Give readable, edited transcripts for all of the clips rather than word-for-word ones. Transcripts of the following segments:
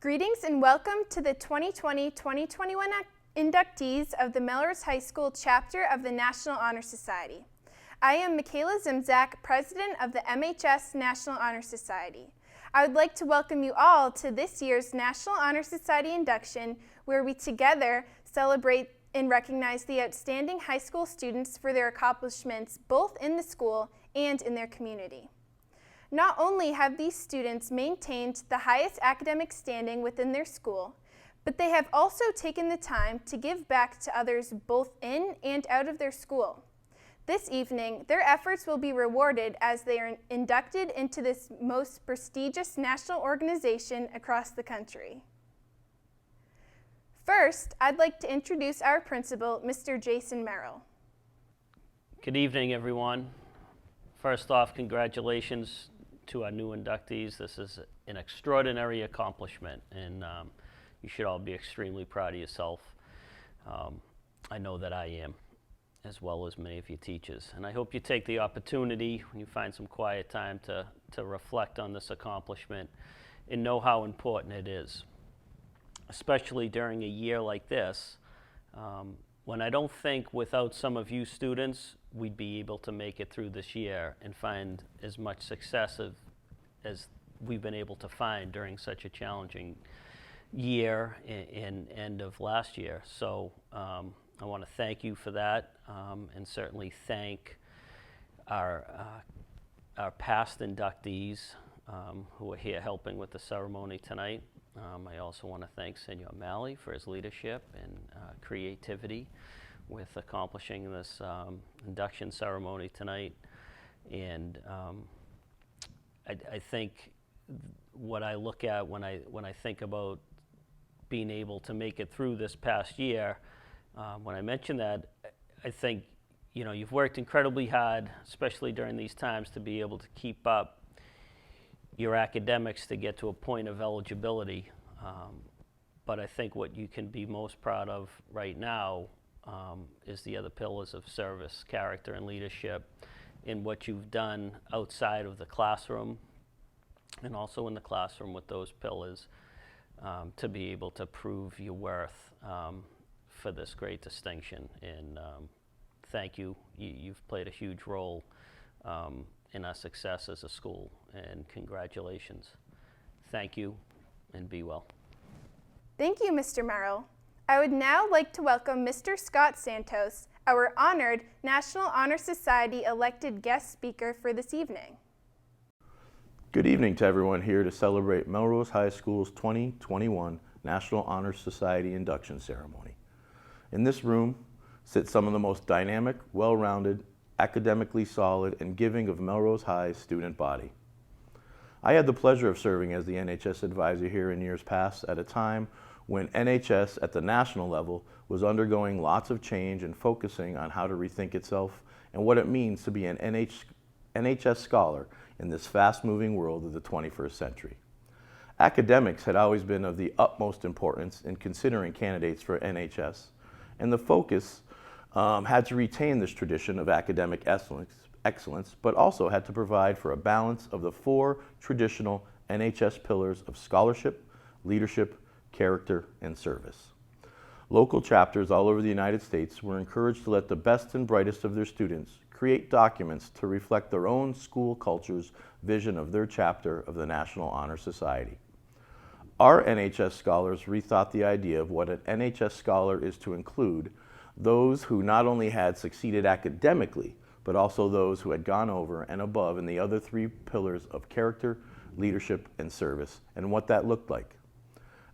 Greetings and welcome to the 2020-2021 inductees of the Melrose High School chapter of the National Honor Society. I am Michaela Zimzak, President of the MHS National Honor Society. I would like to welcome you all to this year's National Honor Society induction, where we together celebrate and recognize the outstanding high school students for their accomplishments both in the school and in their community. Not only have these students maintained the highest academic standing within their school, but they have also taken the time to give back to others both in and out of their school. This evening, their efforts will be rewarded as they are inducted into this most prestigious national organization across the country. First, I'd like to introduce our principal, Mr. Jason Merrill. Good evening, everyone. First off, congratulations to our new inductees. This is an extraordinary accomplishment, and you should all be extremely proud of yourself. I know that I am, as well as many of your teachers. And I hope you take the opportunity when you find some quiet time to reflect on this accomplishment and know how important it is, especially during a year like this, when I don't think without some of you students, we'd be able to make it through this year and find as much success as we've been able to find during such a challenging year and end of last year. So I want to thank you for that, and certainly thank our past inductees who are here helping with the ceremony tonight. I also want to thank Senor Malley for his leadership and creativity with accomplishing this induction ceremony tonight. And I think what I look at when I think about being able to make it through this past year, when I mention that, I think, you know, you've worked incredibly hard, especially during these times, to be able to keep up your academics to get to a point of eligibility. But I think what you can be most proud of right now is the other pillars of service, character, and leadership, in what you've done outside of the classroom and also in the classroom with those pillars to be able to prove your worth for this great distinction. And thank you. You've played a huge role in our success as a school, and congratulations. Thank you, and be well. Thank you, Mr. Merrill. I would now like to welcome Mr. Scott Santos, our honored National Honor Society elected guest speaker for this evening. Good evening to everyone here to celebrate Melrose High School's 2021 National Honor Society induction ceremony. In this room sit some of the most dynamic, well-rounded, academically solid, and giving of Melrose High's student body. I had the pleasure of serving as the NHS advisor here in years past at a time when NHS at the national level was undergoing lots of change and focusing on how to rethink itself and what it means to be an NHS scholar in this fast-moving world of the 21st century. Academics had always been of the utmost importance in considering candidates for NHS, and the focus had to retain this tradition of academic excellence, but also had to provide for a balance of the four traditional NHS pillars of scholarship, leadership, character, and service. Local chapters all over the United States were encouraged to let the best and brightest of their students create documents to reflect their own school culture's vision of their chapter of the National Honor Society. Our NHS scholars rethought the idea of what an NHS scholar is to include those who not only had succeeded academically, but also those who had gone over and above in the other three pillars of character, leadership, and service, and what that looked like.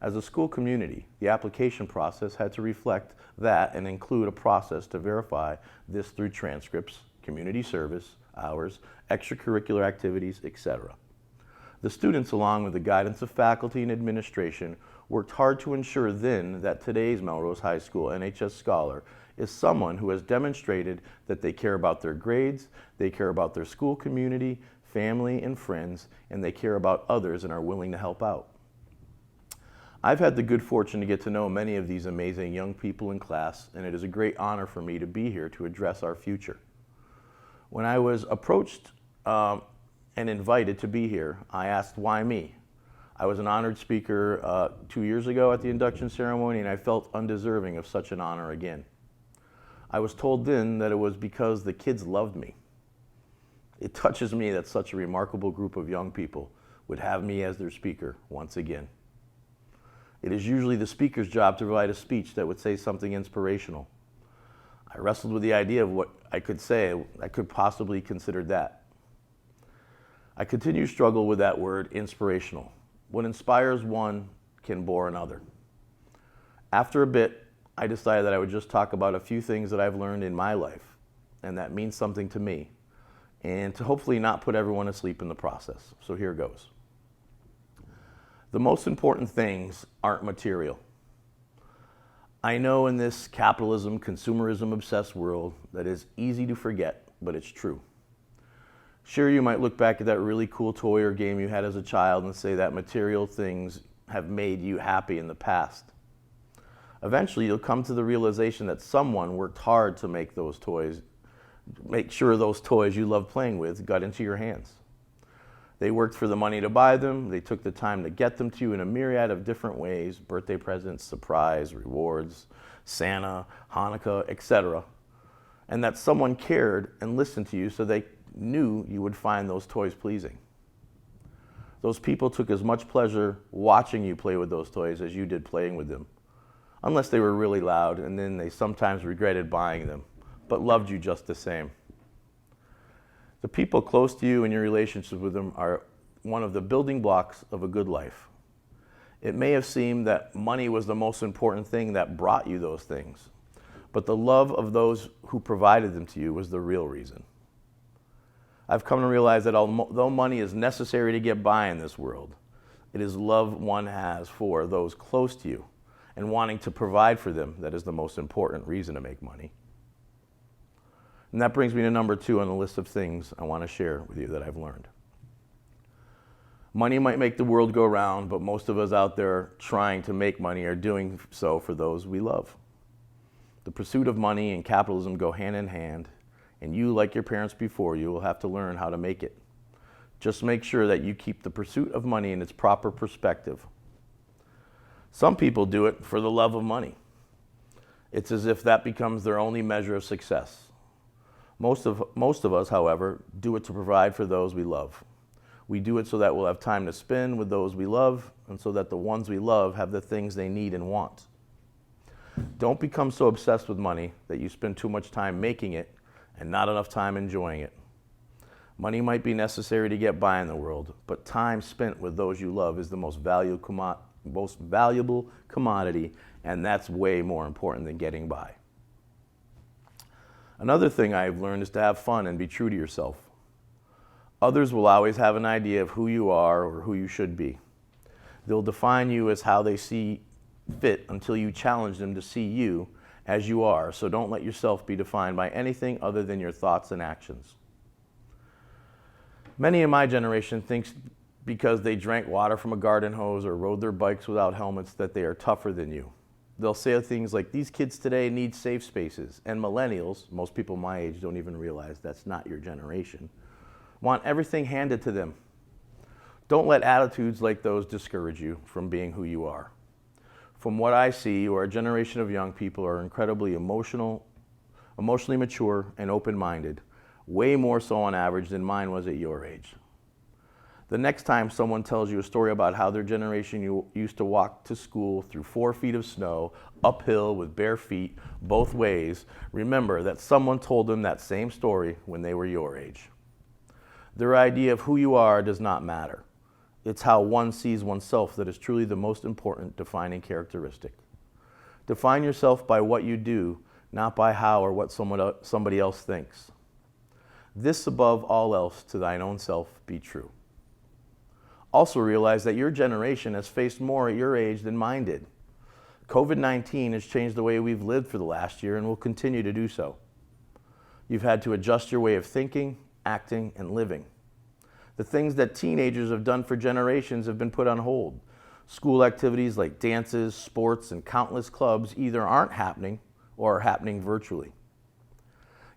As a school community, the application process had to reflect that and include a process to verify this through transcripts, community service, hours, extracurricular activities, etc. The students, along with the guidance of faculty and administration, worked hard to ensure then that today's Melrose High School NHS scholar is someone who has demonstrated that they care about their grades, they care about their school community, family, and friends, and they care about others and are willing to help out. I've had the good fortune to get to know many of these amazing young people in class, and it is a great honor for me to be here to address our future. When I was approached and invited to be here, I asked, why me? I was an honored speaker 2 years ago at the induction ceremony, and I felt undeserving of such an honor again. I was told then that it was because the kids loved me. It touches me that such a remarkable group of young people would have me as their speaker once again. It is usually the speaker's job to provide a speech that would say something inspirational. I wrestled with the idea of what I could say I could possibly consider that. I continue to struggle with that word, inspirational. What inspires one can bore another. After a bit, I decided that I would just talk about a few things that I've learned in my life and that means something to me, and to hopefully not put everyone asleep in the process. So here goes. The most important things aren't material. I know in this capitalism, consumerism obsessed world that is easy to forget, but it's true. Sure, you might look back at that really cool toy or game you had as a child and say that material things have made you happy in the past. Eventually, you'll come to the realization that someone worked hard to make those toys, make sure those toys you love playing with got into your hands. They worked for the money to buy them, they took the time to get them to you in a myriad of different ways, birthday presents, surprise, rewards, Santa, Hanukkah, etc. And that someone cared and listened to you so they knew you would find those toys pleasing. Those people took as much pleasure watching you play with those toys as you did playing with them, unless they were really loud, and then they sometimes regretted buying them, but loved you just the same. The people close to you and your relationship with them are one of the building blocks of a good life. It may have seemed that money was the most important thing that brought you those things, but the love of those who provided them to you was the real reason. I've come to realize that although money is necessary to get by in this world, it is love one has for those close to you and wanting to provide for them that is the most important reason to make money. And that brings me to number 2 on the list of things I want to share with you that I've learned. Money might make the world go round, but most of us out there trying to make money are doing so for those we love. The pursuit of money and capitalism go hand in hand, and you, like your parents before you, will have to learn how to make it. Just make sure that you keep the pursuit of money in its proper perspective. Some people do it for the love of money. It's as if that becomes their only measure of success. Most of us, however, do it to provide for those we love. We do it so that we'll have time to spend with those we love, and so that the ones we love have the things they need and want. Don't become so obsessed with money that you spend too much time making it and not enough time enjoying it. Money might be necessary to get by in the world, but time spent with those you love is the most valuable commodity, and that's way more important than getting by. Another thing I've learned is to have fun and be true to yourself. Others will always have an idea of who you are or who you should be. They'll define you as how they see fit until you challenge them to see you as you are, so don't let yourself be defined by anything other than your thoughts and actions. Many in my generation think because they drank water from a garden hose or rode their bikes without helmets that they are tougher than you. They'll say things like, these kids today need safe spaces, and millennials, most people my age don't even realize that's not your generation, want everything handed to them. Don't let attitudes like those discourage you from being who you are. From what I see, our generation of young people are incredibly emotionally mature and open-minded, way more so on average than mine was at your age. The next time someone tells you a story about how their generation used to walk to school through 4 feet of snow, uphill with bare feet, both ways, remember that someone told them that same story when they were your age. Their idea of who you are does not matter. It's how one sees oneself that is truly the most important defining characteristic. Define yourself by what you do, not by how or what somebody else thinks. This above all else to thine own self be true. Also realize that your generation has faced more at your age than mine did. COVID-19 has changed the way we've lived for the last year and will continue to do so. You've had to adjust your way of thinking, acting, and living. The things that teenagers have done for generations have been put on hold. School activities like dances, sports, and countless clubs either aren't happening or are happening virtually.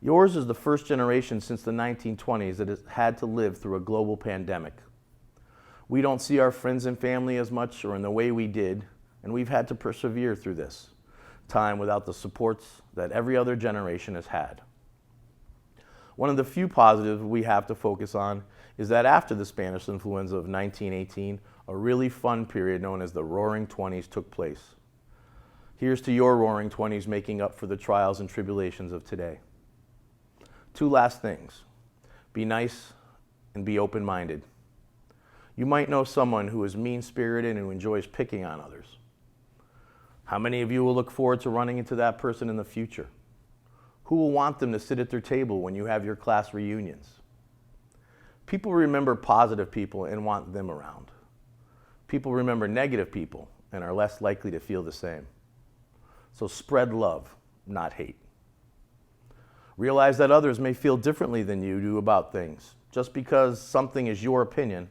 Yours is the first generation since the 1920s that has had to live through a global pandemic. We don't see our friends and family as much or in the way we did, and we've had to persevere through this time without the supports that every other generation has had. One of the few positives we have to focus on is that after the Spanish influenza of 1918, a really fun period known as the Roaring Twenties took place. Here's to your Roaring Twenties making up for the trials and tribulations of today. Two last things. Be nice and be open-minded. You might know someone who is mean-spirited and who enjoys picking on others. How many of you will look forward to running into that person in the future? Who will want them to sit at their table when you have your class reunions? People remember positive people and want them around. People remember negative people and are less likely to feel the same. So spread love, not hate. Realize that others may feel differently than you do about things. Just because something is your opinion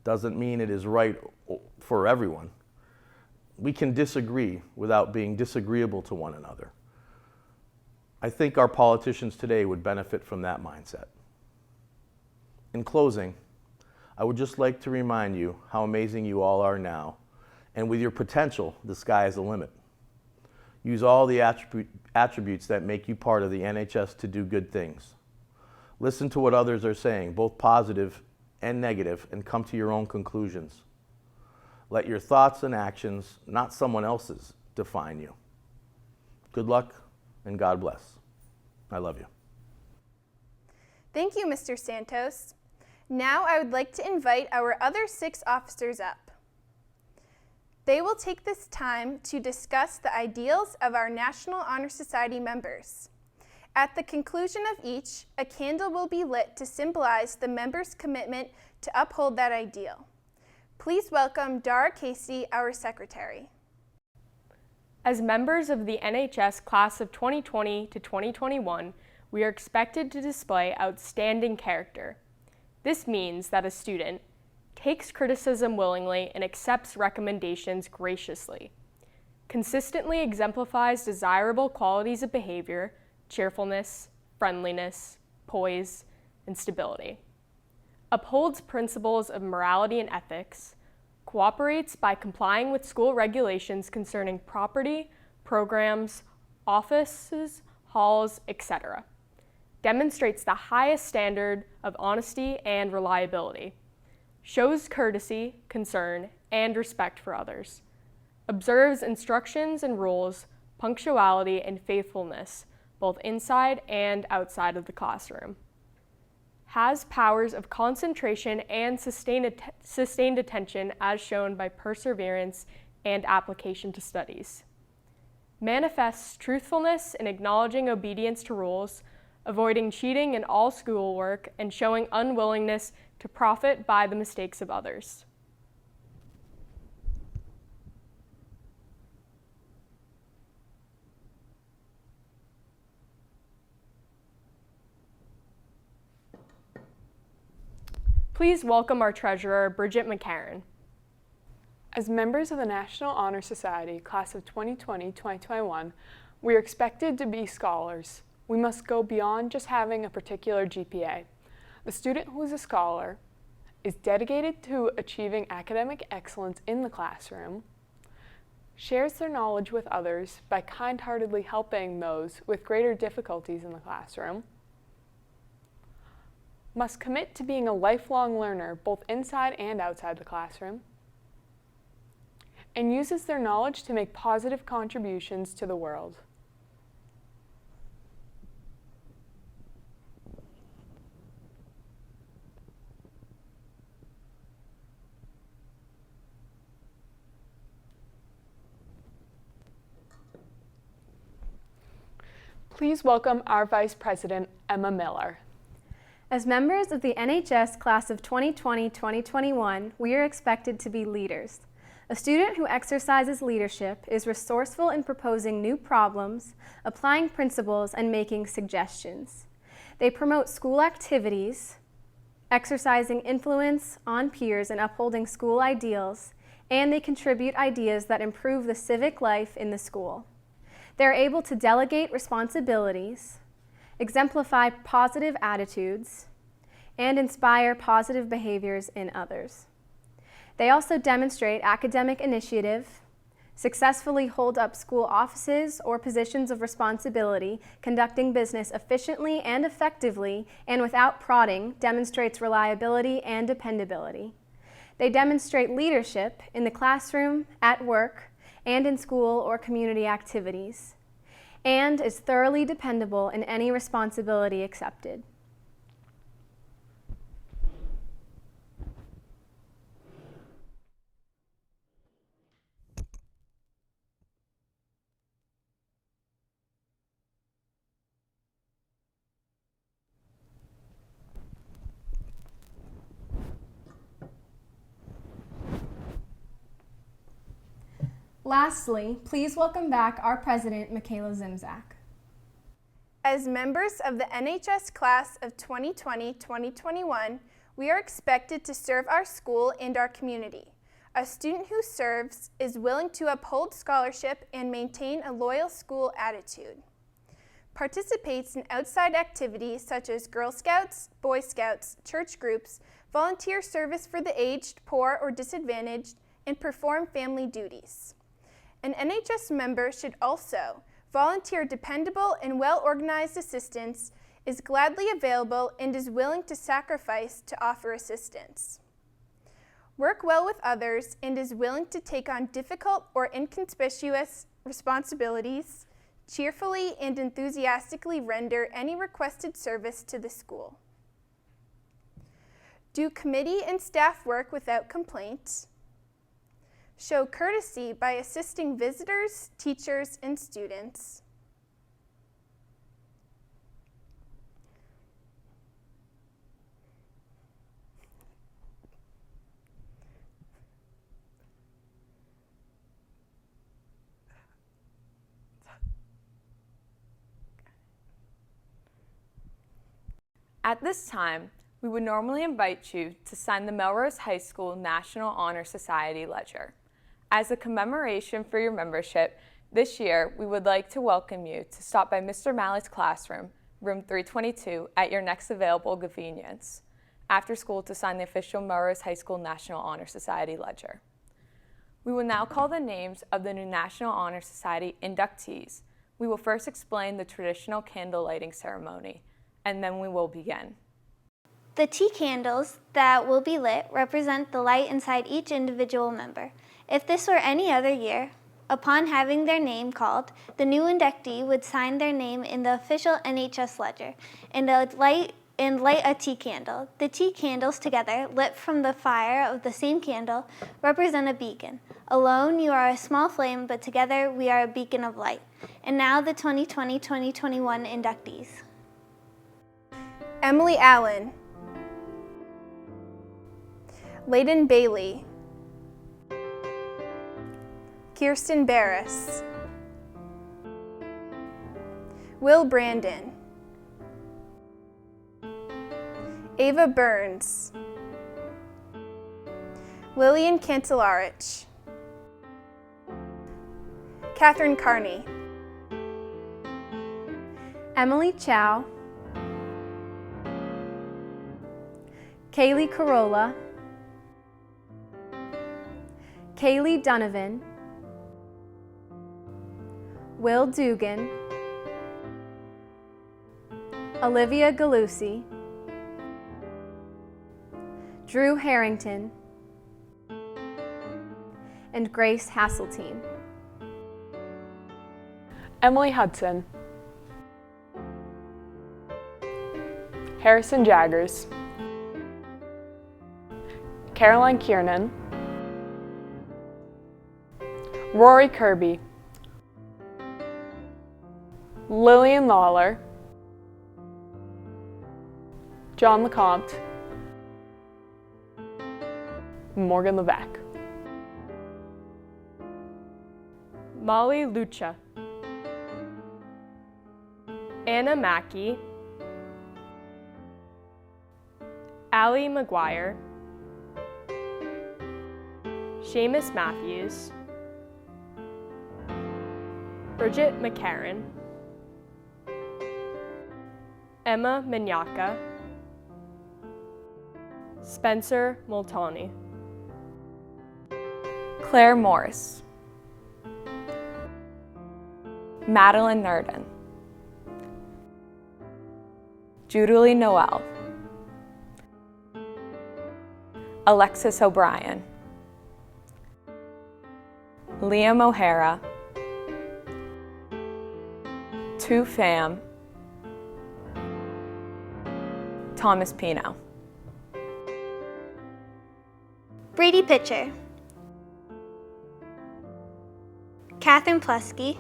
doesn't mean it is right for everyone. We can disagree without being disagreeable to one another. I think our politicians today would benefit from that mindset. In closing, I would just like to remind you how amazing you all are now, and with your potential, the sky is the limit. Use all the attributes that make you part of the NHS to do good things. Listen to what others are saying, both positive and negative, and come to your own conclusions. Let your thoughts and actions, not someone else's, define you. Good luck and God bless. I love you. Thank you, Mr. Santos. Now I would like to invite our other 6 officers up. They will take this time to discuss the ideals of our National Honor Society members. At the conclusion of each, a candle will be lit to symbolize the members' commitment to uphold that ideal. Please welcome Dara Casey, our secretary. As members of the NHS class of 2020 to 2021, we are expected to display outstanding character. This means that a student takes criticism willingly and accepts recommendations graciously, consistently exemplifies desirable qualities of behavior, cheerfulness, friendliness, poise, and stability, upholds principles of morality and ethics, cooperates by complying with school regulations concerning property, programs, offices, halls, etc., demonstrates the highest standard of honesty and reliability, shows courtesy, concern, and respect for others, observes instructions and rules, punctuality, and faithfulness, both inside and outside of the classroom, has powers of concentration and sustained attention as shown by perseverance and application to studies, manifests truthfulness in acknowledging obedience to rules, avoiding cheating in all schoolwork, and showing unwillingness to profit by the mistakes of others. Please welcome our treasurer, Bridget McCarran. As members of the National Honor Society class of 2020-2021, we are expected to be scholars. We must go beyond just having a particular GPA. The student who is a scholar is dedicated to achieving academic excellence in the classroom, shares their knowledge with others by kind-heartedly helping those with greater difficulties in the classroom, must commit to being a lifelong learner both inside and outside the classroom, and uses their knowledge to make positive contributions to the world. Please welcome our Vice President, Emma Miller. As members of the NHS class of 2020-2021, we are expected to be leaders. A student who exercises leadership is resourceful in proposing new problems, applying principles, and making suggestions. They promote school activities, exercising influence on peers and upholding school ideals, and they contribute ideas that improve the civic life in the school. They're able to delegate responsibilities, exemplify positive attitudes, and inspire positive behaviors in others. They also demonstrate academic initiative, successfully hold up school offices or positions of responsibility, conducting business efficiently and effectively and without prodding demonstrates reliability and dependability. They demonstrate leadership in the classroom, at work, and in school or community activities, and is thoroughly dependable in any responsibility accepted. Lastly, please welcome back our president, Michaela Zimzak. As members of the NHS class of 2020-2021, we are expected to serve our school and our community. A student who serves is willing to uphold scholarship and maintain a loyal school attitude. Participates in outside activities such as Girl Scouts, Boy Scouts, church groups, volunteer service for the aged, poor, or disadvantaged, and perform family duties. An NHS member should also volunteer dependable and well-organized assistance, is gladly available, and is willing to sacrifice to offer assistance. Work well with others and is willing to take on difficult or inconspicuous responsibilities, cheerfully and enthusiastically render any requested service to the school. Do committee and staff work without complaint. Show courtesy by assisting visitors, teachers, and students. At this time, we would normally invite you to sign the Melrose High School National Honor Society Ledger. As a commemoration for your membership, this year we would like to welcome you to stop by Mr. Mallett's classroom, room 322, at your next available convenience, after school to sign the official Melrose High School National Honor Society Ledger. We will now call the names of the new National Honor Society inductees. We will first explain the traditional candle lighting ceremony, and then we will begin. The tea candles that will be lit represent the light inside each individual member. If this were any other year, upon having their name called, the new inductee would sign their name in the official NHS ledger and light a tea candle. The tea candles together, lit from the fire of the same candle, represent a beacon. Alone you are a small flame, but together we are a beacon of light. And now the 2020-2021 inductees. Emily Allen. Layden Bailey. Kirsten Barris. Will Brandon. Ava Burns. Lillian Cantelarich. Catherine Carney. Emily Chow. Kaylee Corolla. Kaylee Donovan. Will Dugan. Olivia Galusi. Drew Harrington. And Grace Hasseltine. Emily Hudson. Harrison Jaggers. Caroline Kiernan. Rory Kirby. Lillian Lawler. John LeCompte. Morgan Levesque. Molly Lucha. Anna Mackey. Allie McGuire. Seamus Matthews. Bridget McCarran. Emma Minyaka. Spencer Multani. Claire Morse, Madeline Nurdin, Judalee Noel, Alexis O'Brien, Liam O'Hara, Tu Pham, Thomas Pino. Brady Pitcher, Catherine Plesky,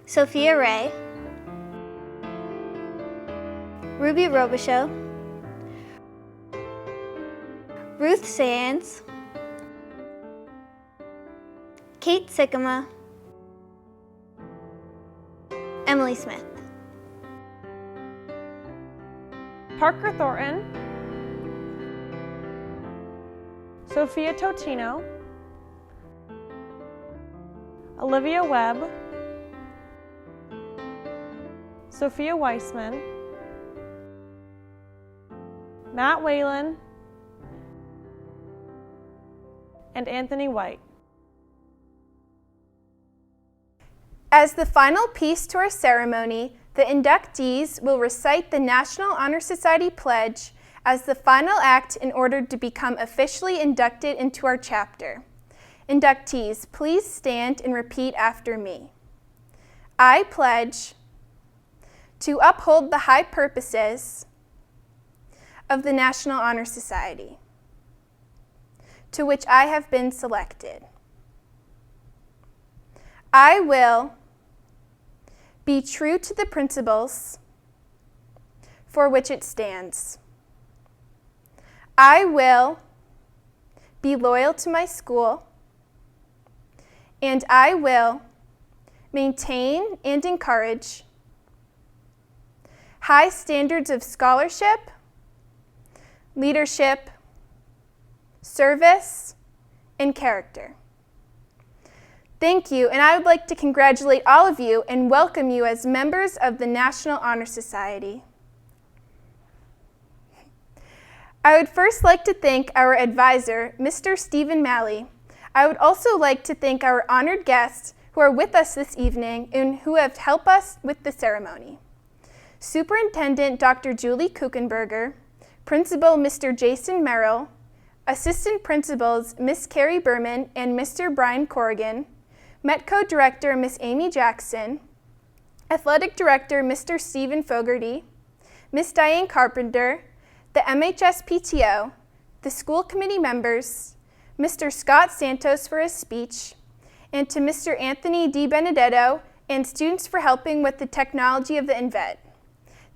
Sophia Ray, Ruby Robichaux, Ruth Sands, Kate Sikkema, Emily Smith. Parker Thornton, Sophia Totino, Olivia Webb, Sophia Weissman, Matt Whalen, and Anthony White. As the final piece to our ceremony, the inductees will recite the National Honor Society Pledge as the final act in order to become officially inducted into our chapter. Inductees, please stand and repeat after me. I pledge to uphold the high purposes of the National Honor Society, to which I have been selected. I will be true to the principles for which it stands. I will be loyal to my school, and I will maintain and encourage high standards of scholarship, leadership, service, and character. Thank you, and I would like to congratulate all of you and welcome you as members of the National Honor Society. I would first like to thank our advisor, Mr. Stephen Malley. I would also like to thank our honored guests who are with us this evening and who have helped us with the ceremony. Superintendent Dr. Julie Kuchenberger, Principal Mr. Jason Merrill, Assistant Principals Ms. Carrie Berman and Mr. Brian Corrigan, Metco Director Ms. Amy Jackson, Athletic Director Mr. Stephen Fogarty, Ms. Diane Carpenter, the MHS PTO, the school committee members, Mr. Scott Santos for his speech, and to Mr. Anthony Di Benedetto and students for helping with the technology of the InVet.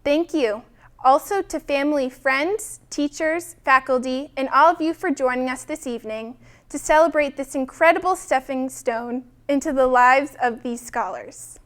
Thank you. Also to family, friends, teachers, faculty, and all of you for joining us this evening to celebrate this incredible stepping stone into the lives of these scholars.